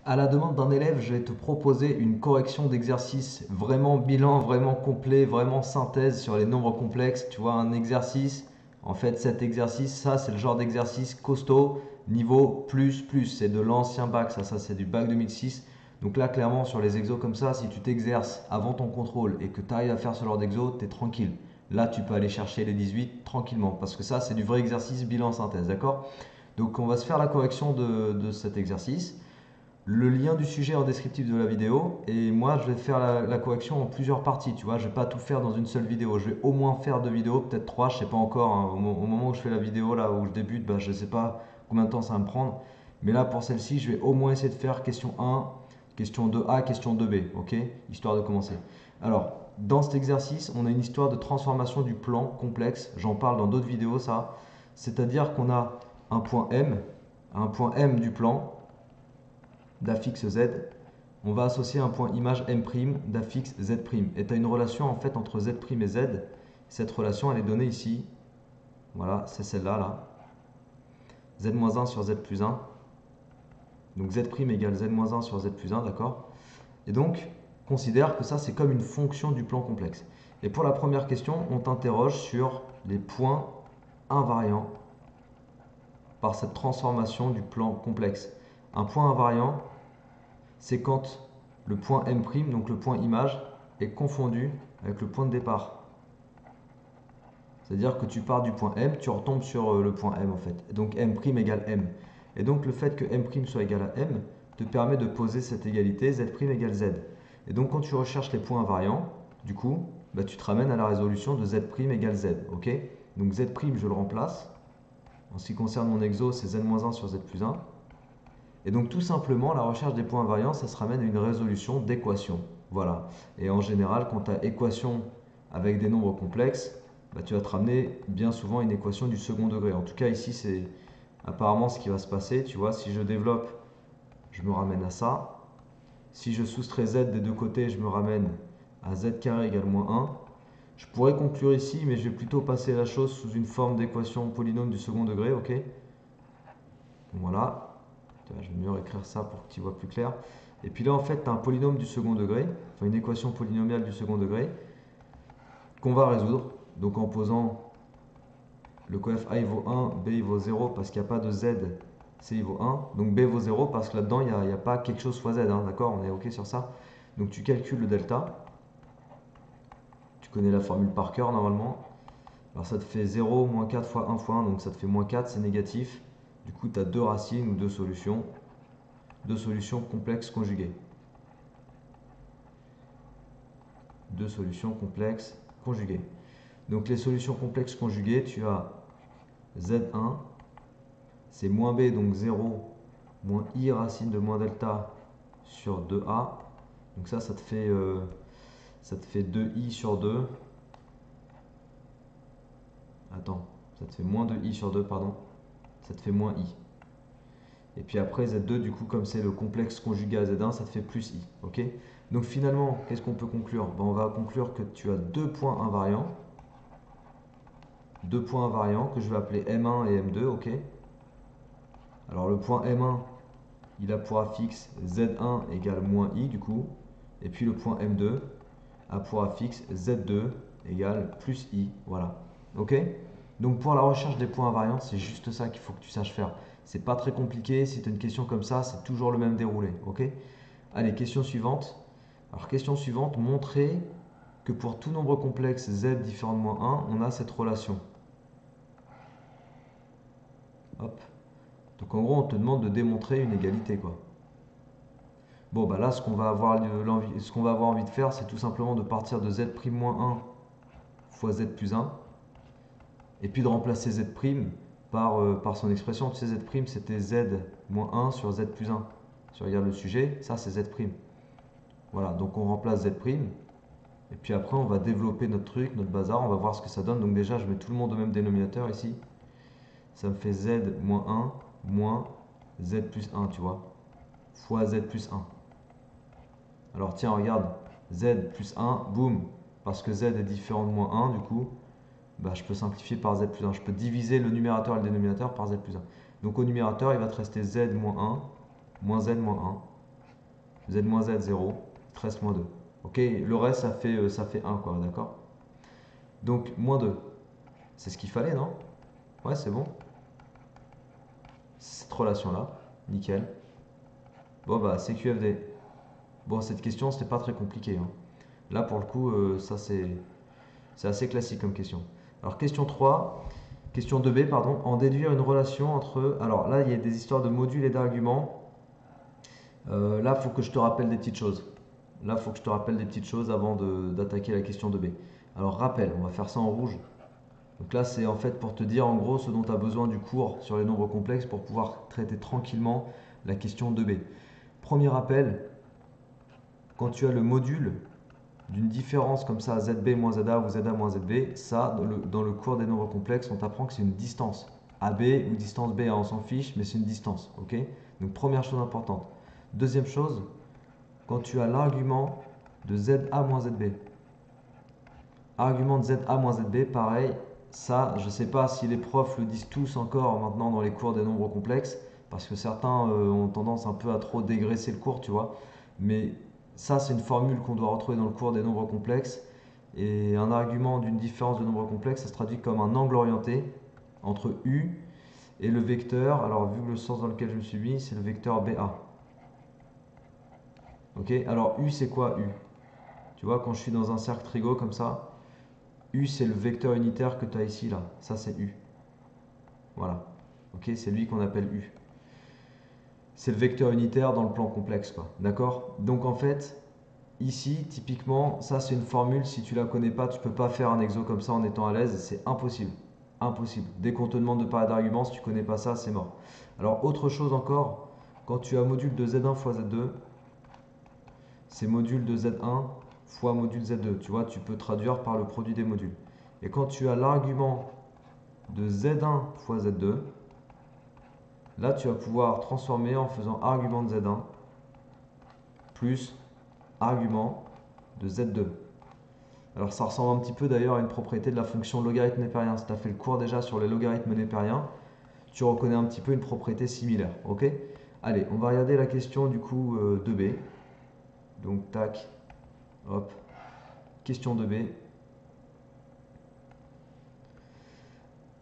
À la demande d'un élève, je vais te proposer une correction d'exercice vraiment bilan, vraiment complet, vraiment synthèse sur les nombres complexes. Tu vois, un exercice, en fait, cet exercice, ça, c'est le genre d'exercice costaud, niveau plus, plus. C'est de l'ancien bac, ça c'est du bac 2006. Donc là, clairement, sur les exos comme ça, si tu t'exerces avant ton contrôle et que tu arrives à faire ce genre d'exo, tu es tranquille. Là, tu peux aller chercher les 18 tranquillement parce que ça, c'est du vrai exercice bilan synthèse, d'accord? Donc, on va se faire la correction de cet exercice. Le lien du sujet en descriptif de la vidéo et moi je vais faire la correction en plusieurs parties, tu vois, je vais pas tout faire dans une seule vidéo, je vais au moins faire 2 vidéos, peut-être 3, je sais pas encore, hein. Au moment où je fais la vidéo là où je débute, bah, je sais pas combien de temps ça va me prendre, mais là pour celle-ci je vais au moins essayer de faire question 1, question 2A, question 2B, ok, histoire de commencer. Alors dans cet exercice on a une histoire de transformation du plan complexe, j'en parle dans d'autres vidéos ça, c'est-à-dire qu'on a un point M du plan d'affixe Z, on va associer un point image M' d'affixe Z'. Et tu as une relation en fait entre Z' et Z. Cette relation elle est donnée ici. Voilà, c'est celle-là là. Z-1 sur Z plus 1. Donc Z' égale Z-1 sur Z plus 1, d'accord? Et donc, considère que ça c'est comme une fonction du plan complexe. Et pour la première question, on t'interroge sur les points invariants par cette transformation du plan complexe. Un point invariant, c'est quand le point M', donc le point image, est confondu avec le point de départ. C'est-à-dire que tu pars du point M, tu retombes sur le point M en fait. Et donc M' égale M. Et donc le fait que M' soit égal à M te permet de poser cette égalité Z' égale Z. Et donc quand tu recherches les points invariants, du coup, bah, tu te ramènes à la résolution de Z' égale Z. Ok? Donc Z' je le remplace. En ce qui concerne mon exo, c'est Z-1 sur Z plus 1. Et donc tout simplement, la recherche des points invariants, ça se ramène à une résolution d'équation. Voilà. Et en général, quand tu as équation avec des nombres complexes, bah, tu vas te ramener bien souvent à une équation du second degré. En tout cas, ici, c'est apparemment ce qui va se passer. Tu vois, si je développe, je me ramène à ça. Si je soustrais z des deux côtés, je me ramène à z carré égale moins 1. Je pourrais conclure ici, mais je vais plutôt passer la chose sous une forme d'équation polynôme du second degré, ok? Voilà. Je vais mieux écrire ça pour que tu vois plus clair. Et puis là, en fait, tu as un polynôme du second degré, enfin une équation polynomiale du second degré, qu'on va résoudre. Donc en posant le coef A il vaut 1, B il vaut 0 parce qu'il n'y a pas de Z, C il vaut 1. Donc B vaut 0 parce que là-dedans, il n'y a pas quelque chose fois Z, hein, d'accord? On est OK sur ça. Donc tu calcules le delta. Tu connais la formule par cœur normalement. Alors ça te fait 0 moins 4 fois 1 fois 1, donc ça te fait moins 4, c'est négatif. Du coup, tu as deux racines ou deux solutions complexes conjuguées. Deux solutions complexes conjuguées. Donc les solutions complexes conjuguées, tu as Z1, c'est moins B, donc 0, moins I racine de moins delta sur 2A. Donc ça te fait 2I sur 2. Attends, ça te fait moins 2I sur 2, pardon. Ça te fait moins I. Et puis après, Z2, du coup, comme c'est le complexe conjugué à Z1, ça te fait plus I. Ok? Donc finalement, qu'est-ce qu'on peut conclure? Ben, on va conclure que tu as deux points invariants. Deux points invariants que je vais appeler M1 et M2, ok? Alors le point M1, il a pour affixe Z1 égale moins I du coup. Et puis le point M2 a pour affixe Z2 égale plus I. Voilà. Ok? Donc pour la recherche des points invariants, c'est juste ça qu'il faut que tu saches faire. C'est pas très compliqué. Si tu as une question comme ça, c'est toujours le même déroulé. Ok? Allez, question suivante. Alors question suivante, montrer que pour tout nombre complexe Z différent de moins 1, on a cette relation. Hop. Donc en gros, on te demande de démontrer une égalité, quoi. Bon, bah là, ce qu'on va avoir envie de faire, c'est tout simplement de partir de Z'-1 fois Z plus 1, et puis de remplacer Z' par son expression. Tu sais, Z' c'était Z-1 sur Z plus 1. Si tu regardes le sujet, ça c'est Z'. Voilà, donc on remplace Z', et puis après on va développer notre truc, notre bazar, on va voir ce que ça donne. Donc déjà, je mets tout le monde au même dénominateur ici. Ça me fait Z-1 moins Z plus 1, tu vois, fois Z plus 1. Alors tiens, regarde, Z plus 1, boum, parce que Z est différent de moins 1, du coup, bah, je peux simplifier par Z plus 1. Je peux diviser le numérateur et le dénominateur par Z plus 1. Donc au numérateur, il va te rester Z moins 1, moins Z moins Z moins Z, 0. Il te reste moins 2. Ok, le reste, ça fait 1, quoi, d'accord? Donc, moins 2. C'est ce qu'il fallait, non? Ouais, c'est bon. Cette relation-là. Nickel. Bon, bah, CQFD. Bon, cette question, c'était pas très compliqué, hein. Là, pour le coup, ça, c'est assez classique comme question. Alors, question 3. Question 2b, pardon. En déduire une relation entre... Alors là, il y a des histoires de modules et d'arguments. Là, il faut que je te rappelle des petites choses. Là, il faut que je te rappelle des petites choses avant d'attaquer la question 2b. Alors, rappel, on va faire ça en rouge. Donc là, c'est en fait pour te dire en gros ce dont tu as besoin du cours sur les nombres complexes pour pouvoir traiter tranquillement la question 2b. Premier rappel, quand tu as le module d'une différence comme ça, ZB moins ZA ou ZA moins ZB, ça, dans le cours des nombres complexes, on t'apprend que c'est une distance. AB ou distance BA, on s'en fiche, mais c'est une distance. Ok? Donc première chose importante. Deuxième chose, quand tu as l'argument de ZA moins ZB. Argument de ZA moins ZB, pareil, ça, je ne sais pas si les profs le disent tous encore maintenant dans les cours des nombres complexes, parce que certains ont tendance un peu à trop dégraisser le cours, tu vois. Mais ça, c'est une formule qu'on doit retrouver dans le cours des nombres complexes. Et un argument d'une différence de nombre complexe, ça se traduit comme un angle orienté entre U et le vecteur. Alors, vu le sens dans lequel je me suis mis, c'est le vecteur BA. Ok? Alors, U, c'est quoi U? Tu vois, quand je suis dans un cercle trigo comme ça, U, c'est le vecteur unitaire que tu as ici, là. Ça, c'est U. Voilà. Ok, c'est lui qu'on appelle U. C'est le vecteur unitaire dans le plan complexe, quoi. D'accord? Donc, en fait, ici, typiquement, ça, c'est une formule. Si tu la connais pas, tu peux pas faire un exo comme ça en étant à l'aise. C'est impossible. Impossible. Dès qu'on te demande de parler d'arguments, si tu connais pas ça, c'est mort. Alors, autre chose encore, quand tu as module de Z1 fois Z2, c'est module de Z1 fois module Z2. Tu vois, tu peux traduire par le produit des modules. Et quand tu as l'argument de Z1 fois Z2, là tu vas pouvoir transformer en faisant argument de Z1 plus argument de Z2. Alors ça ressemble un petit peu d'ailleurs à une propriété de la fonction logarithme népérien. Si tu as fait le cours déjà sur les logarithmes népériens, tu reconnais un petit peu une propriété similaire. Ok? Allez, on va regarder la question du coup 2b. Donc tac, hop, question 2b.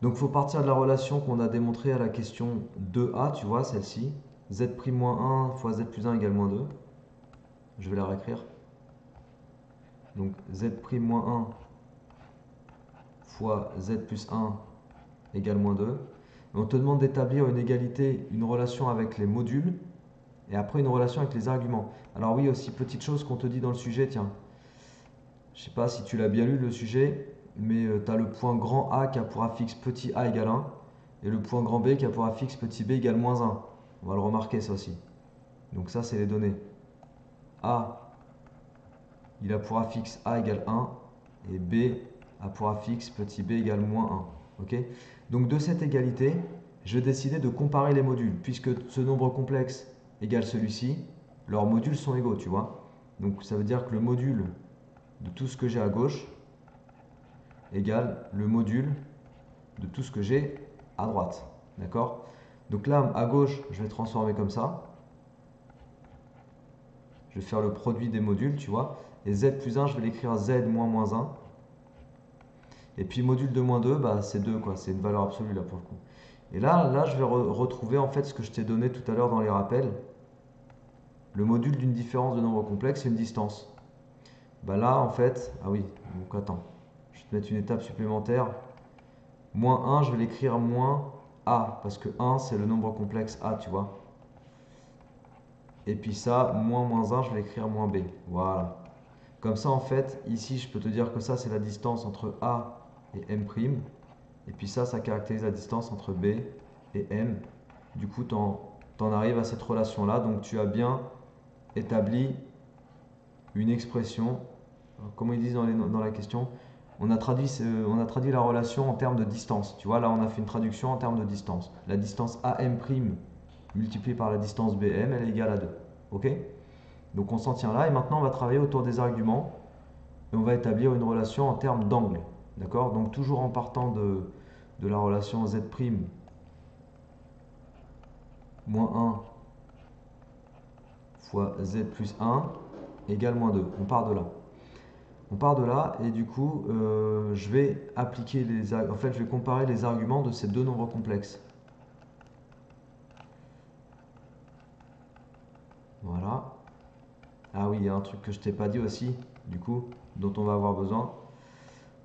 Donc il faut partir de la relation qu'on a démontrée à la question 2a, tu vois, celle-ci. Z'-1 fois Z plus 1 égale moins 2. Je vais la réécrire. Donc Z'-1 fois Z plus 1 égale moins 2. Et on te demande d'établir une égalité, une relation avec les modules, et après une relation avec les arguments. Alors oui, aussi, petite chose qu'on te dit dans le sujet, tiens. Je ne sais pas si tu l'as bien lu le sujet, mais tu as le point grand A qui a pour affixe petit a égale 1, et le point grand B qui a pour affixe petit b égale moins 1. On va le remarquer ça aussi. Donc ça, c'est les données. A, il a pour affixe a égale 1, et B a pour affixe petit b égale moins 1. Ok? Donc de cette égalité, je vais décider de comparer les modules. Puisque ce nombre complexe égale celui-ci, leurs modules sont égaux, tu vois. Donc ça veut dire que le module de tout ce que j'ai à gauche égale le module de tout ce que j'ai à droite. D'accord? Donc là, à gauche, je vais transformer comme ça. Je vais faire le produit des modules, tu vois. Et z plus 1, je vais l'écrire z moins moins 1. Et puis module de moins 2, bah, c'est 2, quoi. C'est une valeur absolue là pour le coup. Et là je vais retrouver en fait ce que je t'ai donné tout à l'heure dans les rappels. Le module d'une différence de nombre complexe, c'est une distance. Bah là, en fait, ah oui, donc attends, je vais te mettre une étape supplémentaire. Moins 1, je vais l'écrire moins A, parce que 1, c'est le nombre complexe A, tu vois. Et puis ça, moins 1, je vais l'écrire moins B. Voilà. Comme ça, en fait, ici, je peux te dire que ça, c'est la distance entre A et M'. Et puis ça caractérise la distance entre B et M. Du coup, tu en arrives à cette relation-là. Donc, tu as bien établi une expression. Comment ils disent dans la question? On a traduit la relation en termes de distance. Tu vois, là, on a fait une traduction en termes de distance. La distance AM' multipliée par la distance BM, elle est égale à 2. OK? Donc, on s'en tient là. Et maintenant, on va travailler autour des arguments. Et on va établir une relation en termes d'angle. D'accord? Donc, toujours en partant de la relation Z' moins 1 fois z plus 1 égale moins 2. On part de là. On part de là et du coup, je vais appliquer en fait, je vais comparer les arguments de ces deux nombres complexes. Voilà. Ah oui, il y a un truc que je t'ai pas dit aussi, du coup, dont on va avoir besoin.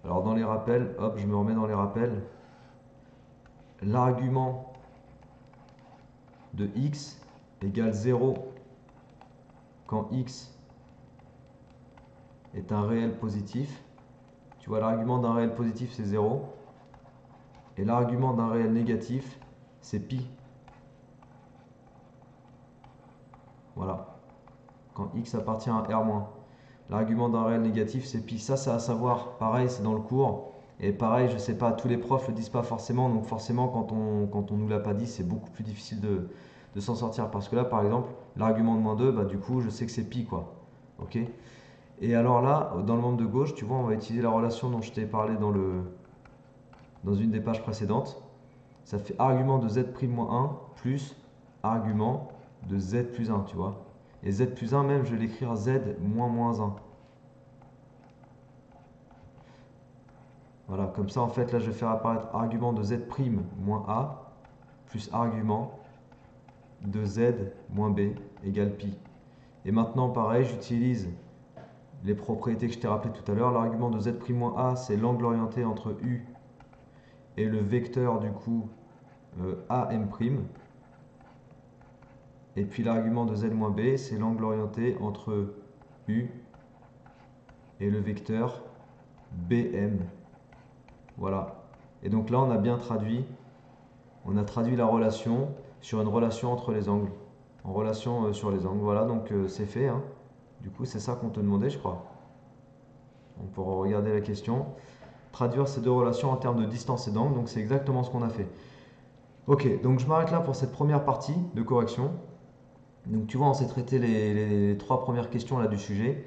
Alors dans les rappels, hop, je me remets dans les rappels. L'argument de x égale 0 quand x est un réel positif. Tu vois, l'argument d'un réel positif, c'est 0. Et l'argument d'un réel négatif, c'est pi. Voilà. Quand x appartient à R-. L'argument d'un réel négatif, c'est pi. Ça, c'est à savoir. Pareil, c'est dans le cours. Et pareil, je sais pas, tous les profs le disent pas forcément. Donc forcément, quand on nous l'a pas dit, c'est beaucoup plus difficile de s'en sortir. Parce que là, par exemple, l'argument de moins 2, bah, du coup, je sais que c'est pi, quoi. Ok? Et alors là, dans le membre de gauche, tu vois, on va utiliser la relation dont je t'ai parlé dans une des pages précédentes. Ça fait argument de z'-1 plus argument de z plus 1, tu vois. Et z plus 1, même, je vais l'écrire z moins moins 1. Voilà, comme ça, en fait, là, je vais faire apparaître argument de z' moins a plus argument de z moins b égale pi. Et maintenant, pareil, j'utilise les propriétés que je t'ai rappelées tout à l'heure. L'argument de z' moins a, c'est l'angle orienté entre u et le vecteur, du coup, am'. Et puis l'argument de z moins b, c'est l'angle orienté entre u et le vecteur bm. Voilà. Et donc là, on a bien traduit, la relation sur une relation entre les angles. En relation sur les angles. Voilà, donc c'est fait, hein. Du coup, c'est ça qu'on te demandait, je crois. On pourra regarder la question. Traduire ces deux relations en termes de distance et d'angle. Donc c'est exactement ce qu'on a fait. Ok, donc je m'arrête là pour cette première partie de correction. Donc tu vois, on s'est traité les trois premières questions là du sujet.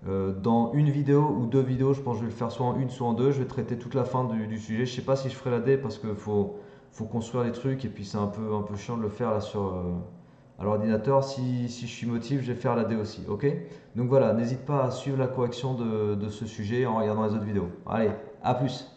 Dans une vidéo ou deux vidéos, je pense que je vais le faire soit en une, soit en deux. Je vais traiter toute la fin du sujet. Je sais pas si je ferai la D parce qu'il faut construire les trucs et puis c'est un peu chiant de le faire là à l'ordinateur. Si je suis motivé, je vais faire la D aussi. Ok? Donc voilà, n'hésite pas à suivre la correction de ce sujet en regardant les autres vidéos. Allez, à plus!